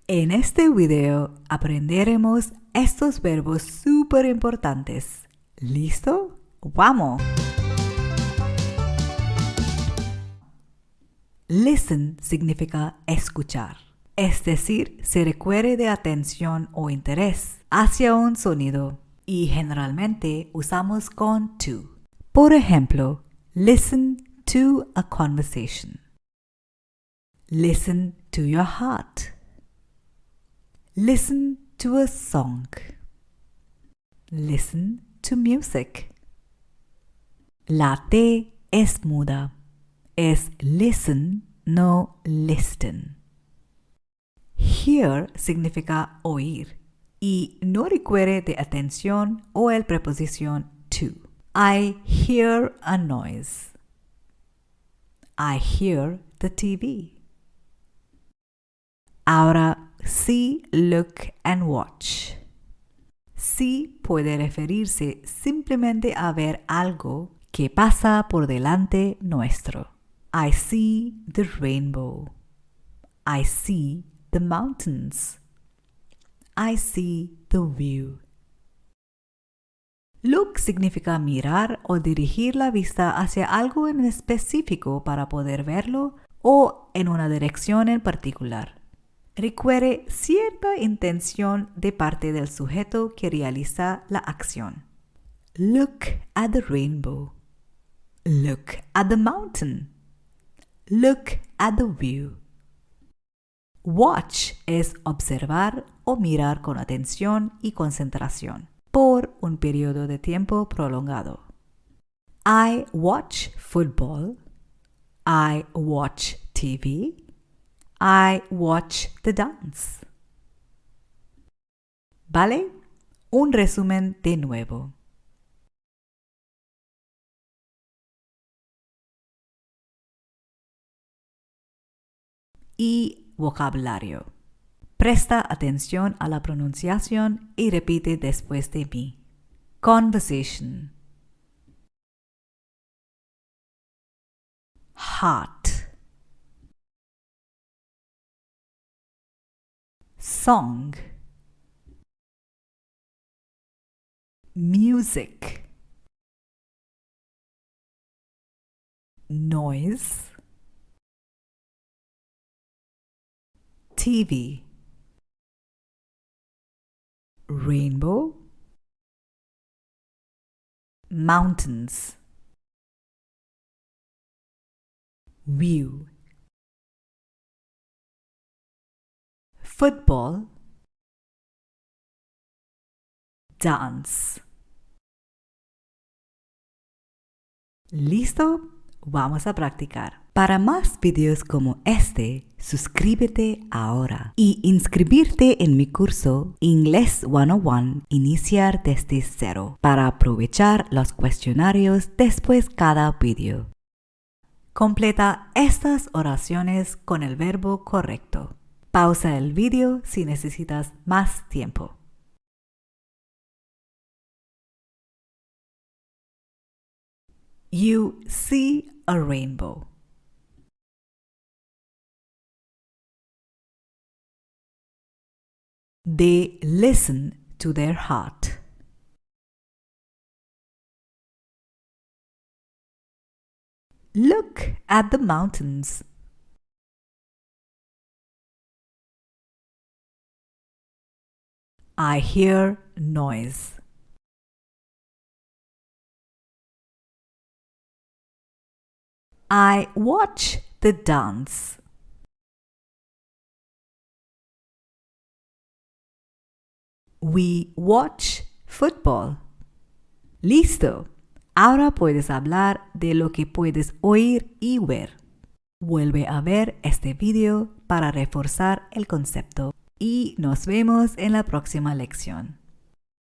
En este video aprenderemos estos verbos súper importantes. ¿Listo? ¡Vamos! Listen significa escuchar, es decir, se requiere de atención o interés hacia un sonido y generalmente usamos con to. Por ejemplo, listen to a conversation. Listen to your heart. Listen to a song. Listen to music. La T es muda. Es listen, no listen. Hear significa oír y no requiere de atención o el preposición to. I hear a noise. I hear the TV. Ahora, see, look and watch. See puede referirse simplemente a ver algo que pasa por delante nuestro. I see the rainbow. I see the mountains. I see the view. Look significa mirar o dirigir la vista hacia algo en específico para poder verlo o en una dirección en particular. Requiere cierta intención de parte del sujeto que realiza la acción. Look at the rainbow. Look at the mountain. Look at the view. Watch es observar o mirar con atención y concentración por un periodo de tiempo prolongado. I watch football. I watch TV. I watch the dance. ¿Vale? Un resumen de nuevo. Y vocabulario. Presta atención a la pronunciación y repite después de mí. Conversation. Heart. Song. Music. Noise. TV. Rainbow. Mountains. View. Football. Dance. ¿Listo? Vamos a practicar. Para más videos como este, suscríbete ahora y inscribirte en mi curso Inglés101 Iniciar Desde Cero para aprovechar los cuestionarios después cada video. Completa estas oraciones con el verbo correcto. Pausa el video si necesitas más tiempo. You see a rainbow. They listen to their heart. Look at the mountains. I hear noise. I watch the dance. We watch football. ¡Listo! Ahora puedes hablar de lo que puedes oír y ver. Vuelve a ver este video para reforzar el concepto y nos vemos en la próxima lección.